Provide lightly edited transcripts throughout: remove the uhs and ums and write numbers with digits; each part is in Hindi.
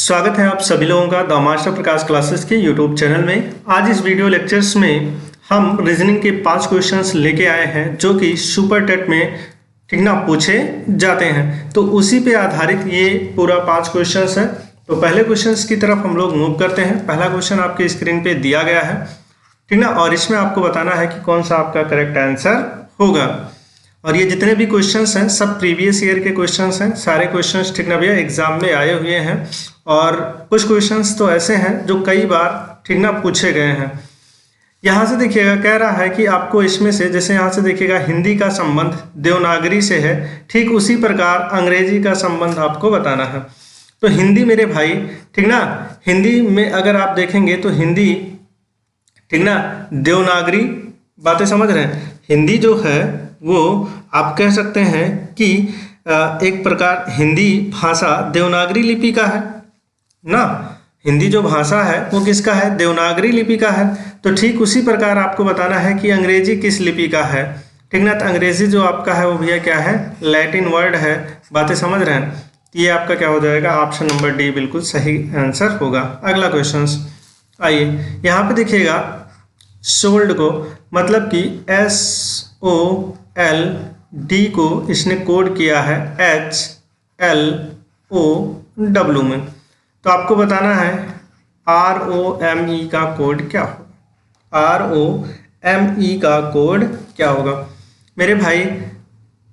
स्वागत है आप सभी लोगों का द मास्टर प्रकाश क्लासेस के यूट्यूब चैनल में। आज इस वीडियो लेक्चर्स में हम रीजनिंग के 5 क्वेश्चंस लेके आए हैं जो कि सुपर टेट में ठीक ना पूछे जाते हैं। तो उसी पे आधारित ये पूरा 5 क्वेश्चंस है। तो पहले क्वेश्चंस की तरफ हम लोग मूव करते हैं। पहला क्वेश्चन आपके स्क्रीन पे दिया गया है ठीक ना, और इसमें आपको बताना है कि कौन सा आपका करेक्ट आंसर होगा। और ये जितने भी क्वेश्चंस हैं सब प्रीवियस ईयर के क्वेश्चंस हैं, सारे क्वेश्चंस ठीक ना भैया एग्जाम में आए हुए हैं। और कुछ क्वेश्चंस तो ऐसे हैं जो कई बार ठीक ना पूछे गए हैं। यहाँ से देखिएगा, कह रहा है कि आपको इसमें से, जैसे यहाँ से देखिएगा हिंदी का संबंध देवनागरी से है, ठीक उसी प्रकार अंग्रेजी का संबंध आपको बताना है। तो हिंदी मेरे भाई ठीक ना, हिंदी में अगर आप देखेंगे तो हिंदी ठीक ना देवनागरी, बातें समझ रहे हैं। हिंदी जो है वो आप कह सकते हैं कि एक प्रकार हिंदी भाषा देवनागरी लिपि का है ना। हिंदी जो भाषा है वो किसका है? देवनागरी लिपि का है। तो ठीक उसी प्रकार आपको बताना है कि अंग्रेजी किस लिपि का है ठीक ना। तो अंग्रेजी जो आपका है वो भैया क्या है? लैटिन वर्ड है। बातें समझ रहे हैं। तो ये आपका क्या हो जाएगा? ऑप्शन नंबर डी बिल्कुल सही आंसर होगा। अगला क्वेश्चन आइए, यहाँ पे देखिएगा सोल्ड को मतलब कि SOLD को इसने कोड किया है HLOW में। तो आपको बताना है ROME का कोड क्या होगा। ROME का कोड क्या होगा मेरे भाई?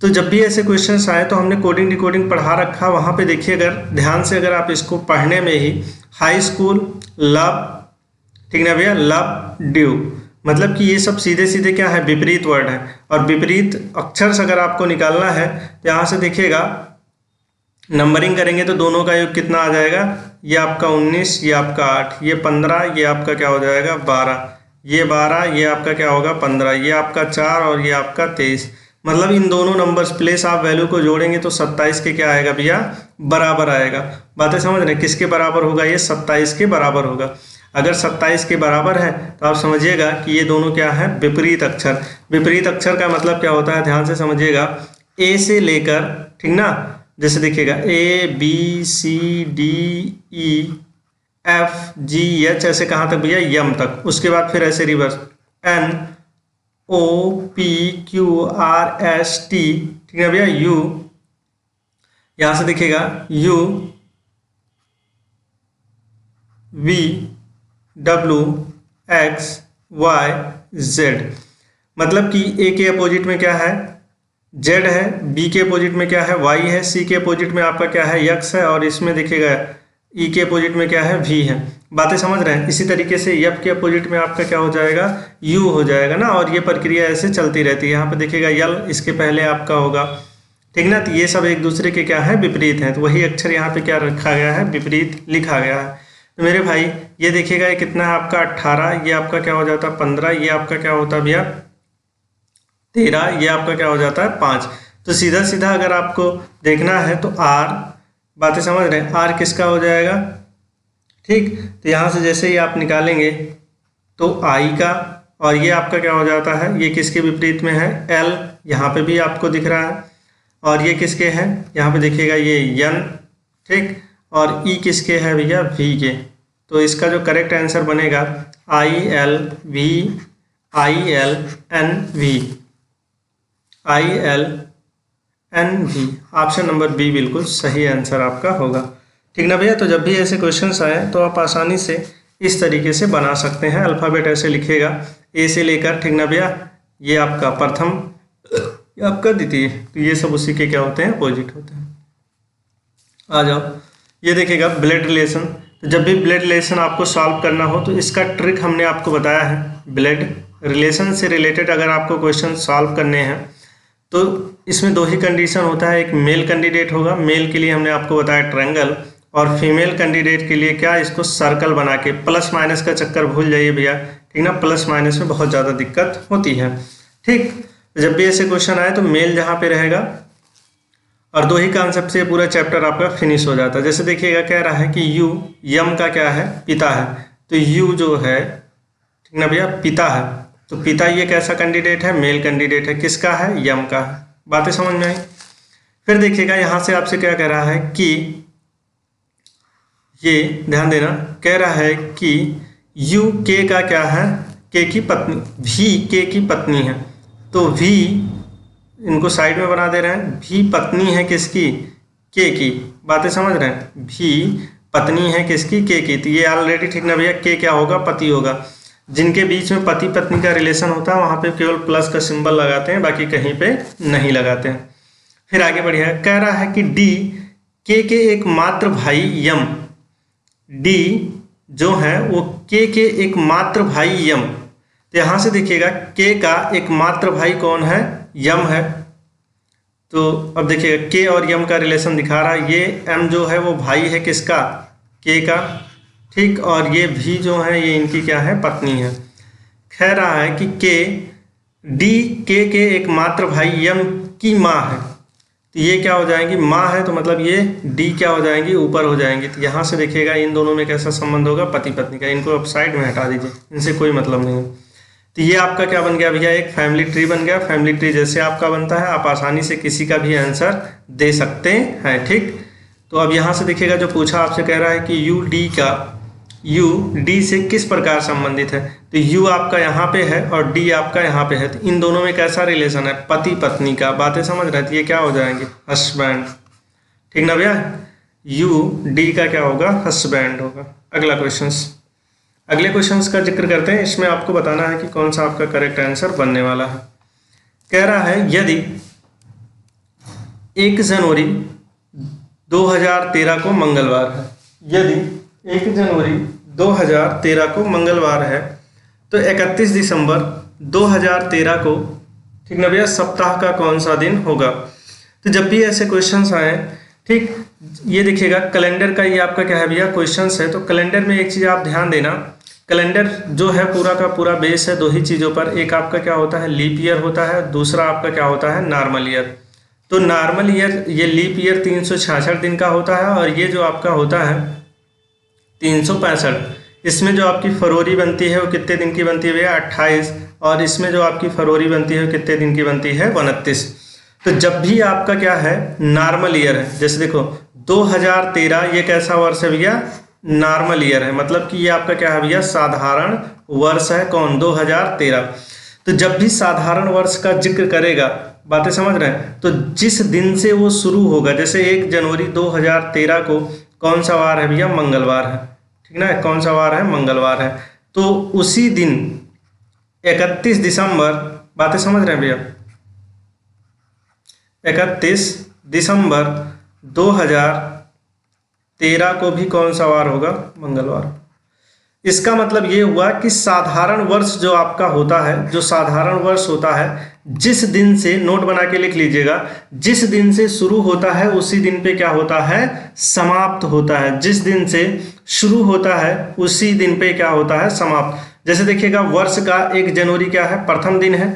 तो जब भी ऐसे क्वेश्चंस आए तो हमने कोडिंग डिकोडिंग पढ़ा रखा। वहाँ पे देखिए, अगर ध्यान से अगर आप इसको पढ़ने में ही हाई स्कूल लव ठीक ना भैया, लव ड्यू, मतलब कि ये सब सीधे सीधे क्या है? विपरीत वर्ड है। और विपरीत अक्षर से अगर आपको निकालना है तो यहाँ से देखिएगा नंबरिंग करेंगे तो दोनों का योग कितना आ जाएगा? ये आपका 19, ये आपका 8, ये 15, ये आपका क्या हो जाएगा? 12, ये 12, ये आपका क्या होगा? 15, ये आपका 4 और ये आपका 23। मतलब इन दोनों नंबर्स प्लेस आप वैल्यू को जोड़ेंगे तो 27 के क्या आएगा भैया? बराबर आएगा। बातें समझ रहे हैं? किसके बराबर होगा? ये 27 के बराबर होगा। अगर 27 के बराबर है तो आप समझिएगा कि ये दोनों क्या है? विपरीत अक्षर। विपरीत अक्षर का मतलब क्या होता है? ध्यान से समझिएगा। ए से लेकर ठीक ना, जैसे देखिएगा ABCDEFGH ऐसे कहाँ तक भैया? यम तक। उसके बाद फिर ऐसे रिवर्स NOPQRST ठीक है भैया, यू, यहाँ से देखिएगा UVWXYZ। मतलब कि ए के अपोजिट में क्या है? Z है, B के अपोजिट में क्या है? Y है, C के अपोजिट में आपका क्या है? X है, और इसमें देखिएगा E के अपोजिट में क्या है? V है। बातें समझ रहे हैं? इसी तरीके से F के अपोजिट में आपका क्या हो जाएगा? U हो जाएगा ना। और ये प्रक्रिया ऐसे चलती रहती है। यहाँ पे देखिएगा यल इसके पहले आपका होगा ठीक ना। तो ये सब एक दूसरे के क्या है? विपरीत हैं। तो वही अक्षर यहाँ पे क्या रखा गया है? विपरीत लिखा गया है। तो मेरे भाई ये देखिएगा, ये कितना है आपका? 18, ये आपका क्या हो जाता है? 15, ये आपका क्या होता है भैया? 13, ये आपका क्या हो जाता है? 5। तो सीधा सीधा अगर आपको देखना है तो R, बातें समझ रहे हैं? R किसका हो जाएगा? ठीक, तो यहाँ से जैसे ही आप निकालेंगे तो I का, और ये आपका क्या हो जाता है? ये किसके विपरीत में है? L, यहाँ पे भी आपको दिख रहा है। और ये किसके हैं? यहाँ पे देखिएगा ये N ठीक, और E किसके है भैया? V के। तो इसका जो करेक्ट आंसर बनेगा ILV ऑप्शन नंबर बी बिल्कुल सही आंसर आपका होगा। ठीक ना भैया? तो जब भी ऐसे क्वेश्चंस आए तो आप आसानी से इस तरीके से बना सकते हैं। अल्फ़ाबेट ऐसे लिखिएगा ए से लेकर ठीक ना भैया, ये आपका प्रथम, ये आपका द्वितीय, तो ये सब उसी के क्या होते हैं? अपोजिट होते हैं। आ जाओ, ये देखिएगा ब्लड रिलेशन। तो जब भी ब्लड रिलेशन आपको सॉल्व करना हो तो इसका ट्रिक हमने आपको बताया है। ब्लड रिलेशन से रिलेटेड अगर आपको क्वेश्चन सॉल्व करने हैं तो इसमें 2 ही कंडीशन होता है। एक मेल कैंडिडेट होगा, मेल के लिए हमने आपको बताया ट्रायंगल, और फीमेल कैंडिडेट के लिए क्या? इसको सर्कल बना के। प्लस माइनस का चक्कर भूल जाइए भैया ठीक ना, प्लस माइनस में बहुत ज़्यादा दिक्कत होती है। ठीक, जब भी ऐसे क्वेश्चन आए तो मेल जहाँ पे रहेगा, और 2 ही कॉन्सेप्ट से पूरा चैप्टर आपका फिनिश हो जाता है। जैसे देखिएगा, कह रहा है कि यू, यम का क्या है? पिता है। तो यू जो है ठीक ना भैया, पिता है। तो पिता ये कैसा कैंडिडेट है? मेल कैंडिडेट है। किसका है? यम का है। बातें समझ में आई? फिर देखिएगा यहाँ से आपसे क्या कह रहा है कि ये ध्यान देना, कह रहा है कि यू के का क्या है, के की पत्नी, भी के की पत्नी है। तो भी इनको साइड में बना दे रहे हैं, भी पत्नी है किसकी, के की। बातें समझ रहे हैं, भी पत्नी है किसकी, के की। तो ये ऑलरेडी ठीक ना भैया, के क्या होगा, पति होगा। जिनके बीच में पति पत्नी का रिलेशन होता है वहाँ पे केवल प्लस का सिंबल लगाते हैं, बाकी कहीं पे नहीं लगाते हैं। फिर आगे बढ़िए, कह रहा है कि डी के एक मात्र भाई यम, डी जो है वो के एक मात्र भाई यम। तो यहाँ से देखिएगा के का एक मात्र भाई कौन है, यम है। तो अब देखिएगा के और यम का रिलेशन दिखा रहा है, ये एम जो है वो भाई है किसका, के का, ठीक। और ये भी जो है ये इनकी क्या है, पत्नी है। कह रहा है कि के डी के एक मात्र भाई यम की माँ है। तो ये क्या हो जाएंगी, माँ है, तो मतलब ये डी क्या हो जाएंगी, ऊपर हो जाएंगी। तो यहाँ से देखिएगा इन दोनों में कैसा संबंध होगा, पति पत्नी का। इनको अब साइड में हटा दीजिए, इनसे कोई मतलब नहीं है। तो ये आपका क्या बन गया भैया, एक फैमिली ट्री बन गया। फैमिली ट्री जैसे आपका बनता है, आप आसानी से किसी का भी आंसर दे सकते हैं, ठीक। तो अब यहाँ से देखिएगा जो पूछा आपसे, कह रहा है कि यू डी से किस प्रकार संबंधित है। तो यू आपका यहाँ पे है और डी आपका यहाँ पे है। तो इन दोनों में कैसा रिलेशन है, पति पत्नी का। बातें समझ रहे थे, ये क्या हो जाएंगे, हस्बैंड, ठीक ना भैया। यू डी का क्या होगा, हस्बैंड होगा। अगला क्वेश्चंस, अगले क्वेश्चंस का जिक्र करते हैं। इसमें आपको बताना है कि कौन सा आपका करेक्ट आंसर बनने वाला है। कह रहा है यदि 1 जनवरी 2013 को मंगलवार है, यदि 1 जनवरी 2013 को मंगलवार है, तो 31 दिसंबर 2013 को, ठीक ना भैया, सप्ताह का कौन सा दिन होगा। तो जब भी ऐसे क्वेश्चंस आए, ठीक, ये देखिएगा कैलेंडर का, ये आपका क्या है भैया, क्वेश्चंस है। तो कैलेंडर में एक चीज़ आप ध्यान देना, कैलेंडर जो है पूरा का पूरा बेस है 2 ही चीज़ों पर। एक आपका क्या होता है, लीप ईयर होता है, दूसरा आपका क्या होता है, नॉर्मल ईयर। तो नॉर्मल ईयर, ये लीप ईयर 366 दिन का होता है, और ये जो आपका होता है 365। इसमें जो आपकी फरवरी बनती है वो कितने दिन की बनती है भैया, 28। और इसमें जो आपकी फरवरी बनती है वो कितने दिन की बनती है, 29। तो जब भी आपका क्या है, नॉर्मल ईयर है, जैसे देखो 2013 ये कैसा वर्ष है भैया, नॉर्मल ईयर है, मतलब कि ये आपका क्या है भैया, साधारण वर्ष है। कौन, 2013। तो जब भी साधारण वर्ष का जिक्र करेगा, बातें समझ रहे हैं, तो जिस दिन से वो शुरू होगा, जैसे 1 जनवरी 2013 को कौन सा वार है भैया, मंगलवार है, ठीक ना, कौन सा वार है, मंगलवार है। तो उसी दिन 31 दिसंबर, बातें समझ रहे हैं भैया, 31 दिसंबर 2013 को भी कौन सा वार होगा, मंगलवार। इसका मतलब ये हुआ कि साधारण वर्ष जो आपका होता है, जो साधारण वर्ष होता है, जिस दिन से, नोट बना के लिख लीजिएगा, जिस दिन से शुरू होता है उसी दिन पे क्या होता है, समाप्त होता है। जिस दिन से शुरू होता है उसी दिन पे क्या होता है, समाप्त। जैसे देखिएगा वर्ष का 1 जनवरी क्या है, प्रथम दिन है,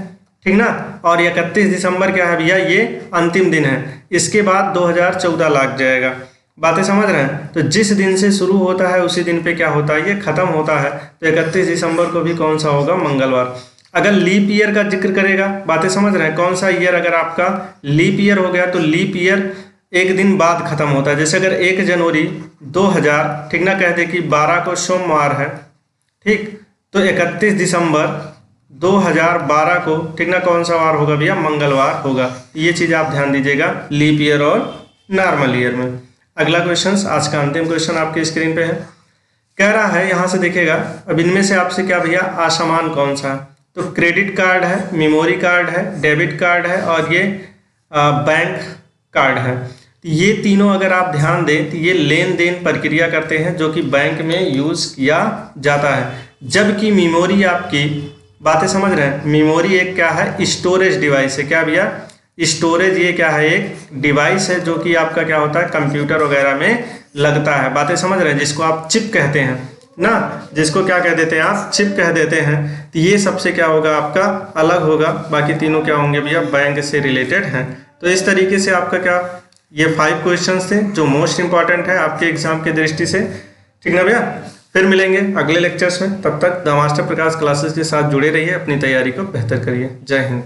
ठीक ना, और 31 दिसंबर क्या है भैया, ये अंतिम दिन है। इसके बाद 2014 लग जाएगा। बातें समझ रहे हैं। तो जिस दिन से शुरू होता है उसी दिन पे क्या होता है, ये खत्म होता है। तो 31 दिसंबर को भी कौन सा होगा, मंगलवार। अगर लीप ईयर का जिक्र करेगा, बातें समझ रहे हैं, कौन सा ईयर अगर आपका लीप ईयर हो गया तो लीप ईयर एक दिन बाद खत्म होता है। जैसे अगर 1 जनवरी 2000, ठीक ना, कहते कि 12 को सोमवार है, ठीक, तो 31 दिसंबर 2012 को, ठीक ना, कौन सा वार होगा भैया, मंगलवार होगा। ये चीज़ आप ध्यान दीजिएगा लीप ईयर और नॉर्मल ईयर में। अगला क्वेश्चन, आज का अंतिम क्वेश्चन आपके स्क्रीन पे है। कह रहा है, यहाँ से देखिएगा, अब इनमें से आपसे क्या भैया, असमान कौन सा है। तो क्रेडिट कार्ड है, मेमोरी कार्ड है, डेबिट कार्ड है, और ये बैंक कार्ड है। ये तीनों अगर आप ध्यान दें तो ये लेन देन प्रक्रिया करते हैं जो कि बैंक में यूज़ किया जाता है। जबकि मेमोरी आपकी, बातें समझ रहे हैं, मेमोरी एक क्या है, स्टोरेज डिवाइस है। क्या भैया, स्टोरेज, ये क्या है, एक डिवाइस है जो कि आपका क्या होता है, कंप्यूटर वगैरह में लगता है। बातें समझ रहे हैं, जिसको आप चिप कहते हैं ना, जिसको क्या कह देते हैं आप, चिप कह देते हैं। तो ये सबसे क्या होगा, आपका अलग होगा। बाकी तीनों क्या होंगे भैया, बैंक से रिलेटेड हैं। तो इस तरीके से आपका क्या, ये 5 क्वेश्चंस थे जो मोस्ट इंपॉर्टेंट है आपके एग्जाम की दृष्टि से, ठीक ना भैया। फिर मिलेंगे अगले लेक्चर्स में, तब तक द मास्टर प्रकाश क्लासेस के साथ जुड़े रहिए, अपनी तैयारी को बेहतर करिए। जय हिंद।